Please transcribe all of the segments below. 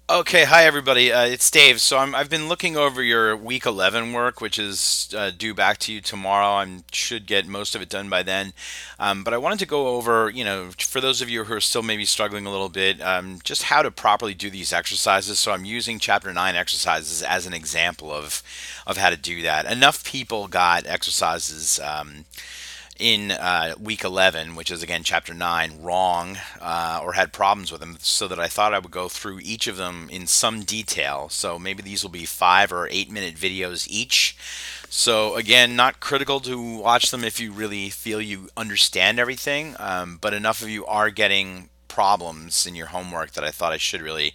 Okay, hi everybody. It's Dave. I've been looking over your week 11 work, which is due back to you tomorrow. I should get most of it done by then. But I wanted to go over, for those of you who are still maybe struggling a little bit, just how to properly do these exercises. So I'm using Chapter 9 exercises as an example of how to do that. Enough people got exercises. In week 11, which is again chapter 9, wrong or had problems with them, so that I thought I would go through each of them in some detail. So maybe these will be 5 or 8 minute videos each. So again, not critical to watch them if you really feel you understand everything, but enough of you are getting problems in your homework that I thought I should really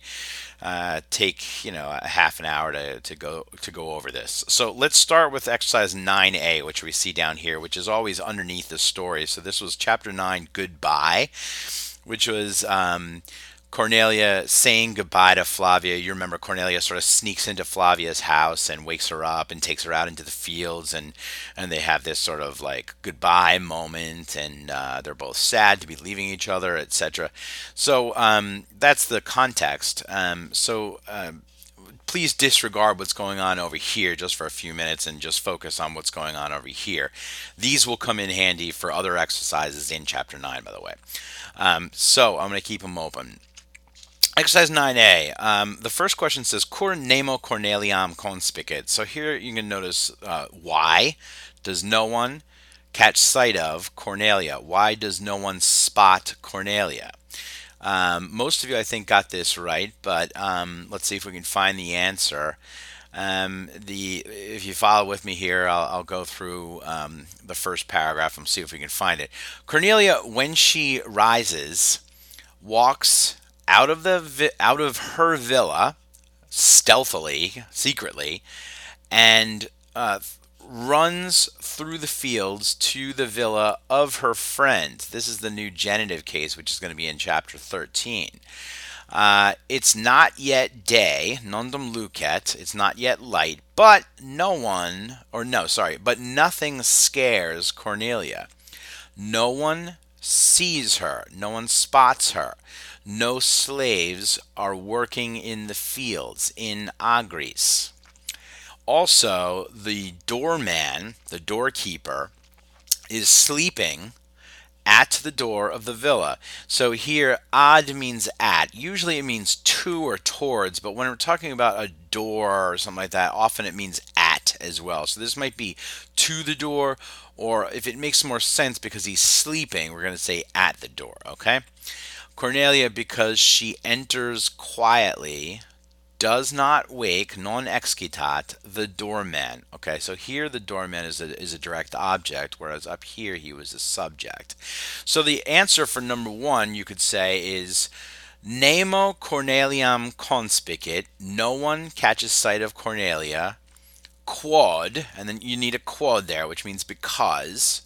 take a half an hour to go over this. So let's start with exercise 9A, which we see down here, which is always underneath the story. So this was chapter 9, goodbye, which was Cornelia saying goodbye to Flavia. You remember Cornelia sort of sneaks into Flavia's house and wakes her up and takes her out into the fields, and they have this sort of like goodbye moment, and they're both sad to be leaving each other, etc. So that's the context. Please disregard what's going on over here just for a few minutes and just focus on what's going on over here. These will come in handy for other exercises in chapter 9, by the way. So I'm going to keep them open. Exercise 9A. The first question says, Cur nemo Corneliam conspicit. So here you can notice why does no one catch sight of Cornelia? Why does no one spot Cornelia? Most of you, I think, got this right, but let's see if we can find the answer. If you follow with me here, I'll go through the first paragraph and see if we can find it. Cornelia, when she rises, walks out of her villa stealthily, secretly, and runs through the fields to the villa of her friend. This is the new genitive case, which is going to be in chapter 13. It's not yet day, nondum lucet, it's not yet light, but no one, or no, sorry, but nothing scares Cornelia. No one sees her, no one spots her. No slaves are working in the fields in Agris. Also, the doorman, the doorkeeper, is sleeping at the door of the villa. So here, ad means at. Usually it means to or towards, but when we're talking about a door or something like that, often it means at as well. So this might be to the door, or if it makes more sense because he's sleeping, we're going to say at the door, okay? Cornelia, because she enters quietly, does not wake, non excitat, the doorman. Okay, so here the doorman is a direct object, whereas up here he was a subject. So the answer for number one, you could say, is Nemo Corneliam conspicit. No one catches sight of Cornelia. Quod, and then you need a quod there, which means because.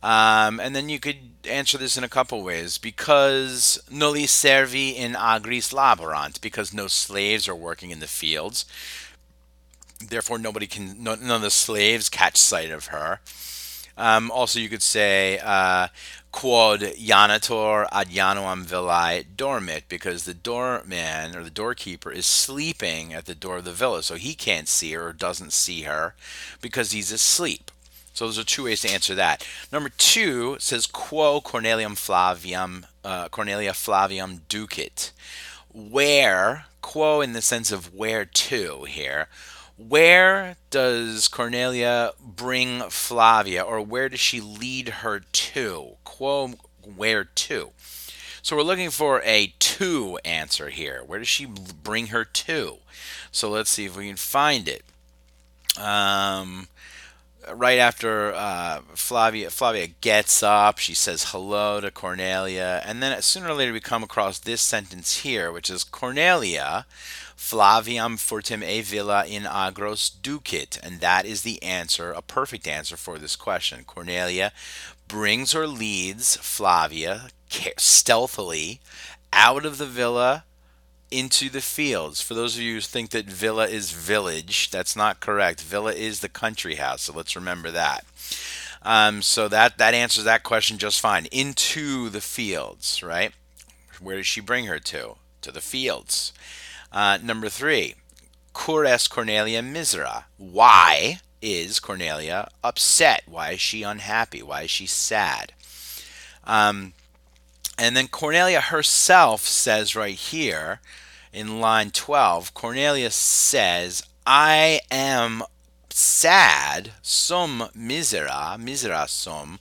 And then you could answer this in a couple ways. Because nulli servi in agris laborant, because no slaves are working in the fields. Therefore, none of the slaves catch sight of her. Also, you could say, quod janitor ad januam villae dormit, because the doorman or the doorkeeper is sleeping at the door of the villa, so he can't see her or doesn't see her because he's asleep. So those are two ways to answer that. Number two says quo Cornelia Flaviam ducit. Where, quo in the sense of where to here. Where does Cornelia bring Flavia, or where does she lead her to? Quo where to? So we're looking for a to answer here. Where does she bring her to? So let's see if we can find it. Um, right after Flavia gets up, she says hello to Cornelia, and then sooner or later we come across this sentence here, which is Cornelia Flaviam fortem e villa in agros ducit, and that is the answer, a perfect answer for this question. Cornelia brings or leads Flavia stealthily out of the villa into the fields. For those of you who think that villa is village, that's not correct. Villa is the country house, so let's remember that. So that answers that question just fine. Into the fields, right? Where does she bring her to? To the fields. Number three, cur est Cornelia misera? Why is Cornelia upset? Why is she unhappy? Why is she sad? Um, and then Cornelia herself says right here in line 12, Cornelia says, I am sad, sum misera sum,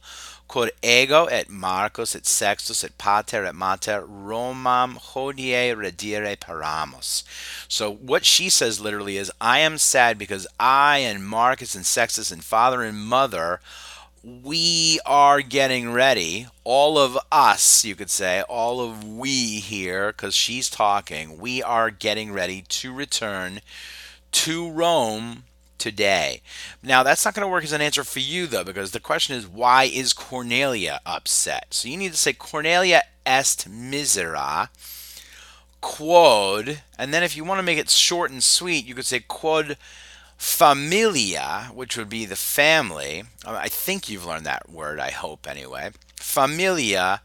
quod ego et Marcus et Sextus et pater et mater Romam hodie redire paramos. So what she says literally is, I am sad because I and Marcus and Sextus and father and mother, we are getting ready. All of us, you could say, all of we here, because she's talking, we are getting ready to return to Rome today. Now, that's not going to work as an answer for you, though, because the question is, why is Cornelia upset? So you need to say, Cornelia est misera, quod, and then if you want to make it short and sweet, you could say, quod familia, which would be the family. I think you've learned that word, I hope, anyway. Familia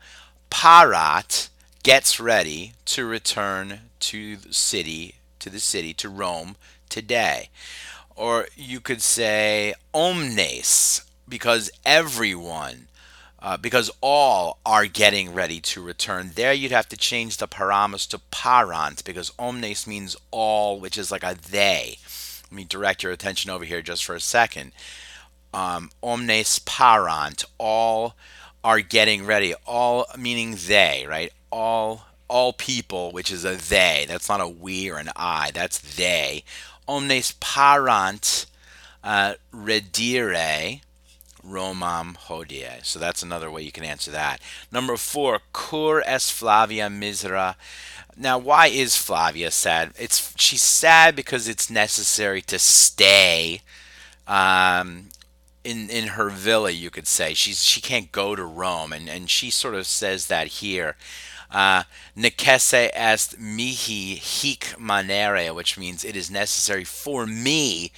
parat, gets ready to return to Rome today. Or you could say omnes, because everyone, because all are getting ready to return. There you'd have to change the paramos to parant, because omnes means all, which is like a they. Let me direct your attention over here just for a second. Omnes parant, all are getting ready. All meaning they, right? All people, which is a they. That's not a we or an I. That's they. Omnes parant redire Romam hodie. So that's another way you can answer that. Number four, cur est Flavia misera? Now, why is Flavia sad? She's sad because it's necessary to stay um, in her villa. You could say she can't go to Rome, and she sort of says that here. Necesse est mihi hic manere, which means it is necessary for me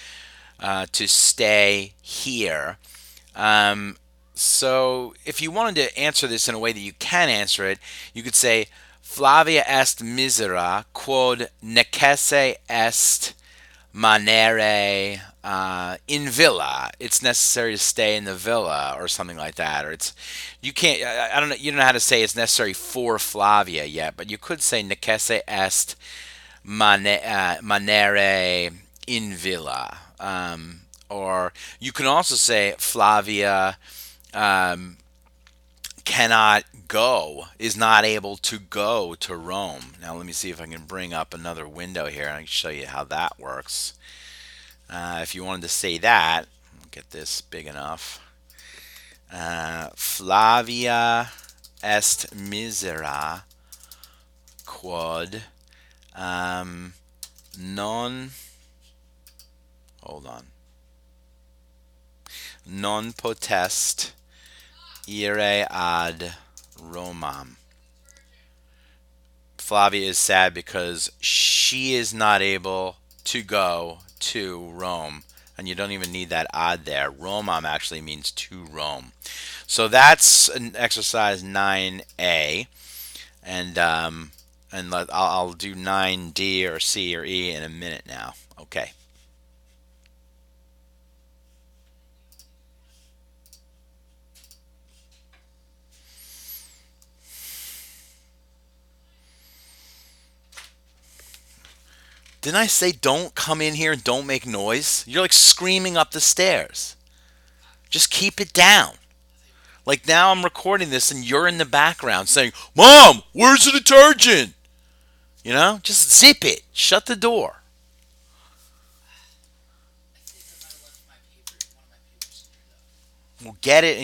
to stay here. Um, so if you wanted to answer this in a way that you can answer it, you could say Flavia est misera quod necesse est manere in villa. It's necessary to stay in the villa, or something like that. Or it's you can't. I don't know. You don't know how to say it's necessary for Flavia yet, but you could say necesse est manere in villa. Or you can also say Flavia um, cannot go, is not able to go to Rome. Now, let me see if I can bring up another window here and I can show you how that works. If you wanted to say that, get this big enough. Flavia est misera quod non, hold on, non potest ire ad Romam. Flavia is sad because she is not able to go to Rome. And you don't even need that ad there. Romam actually means to Rome. So that's an exercise 9A. And I'll do 9D or C or E in a minute now. Okay. Didn't I say don't come in here and don't make noise? You're like screaming up the stairs. Just keep it down. Like now I'm recording this and you're in the background saying, Mom, where's the detergent? You know, just zip it. Shut the door. We'll get it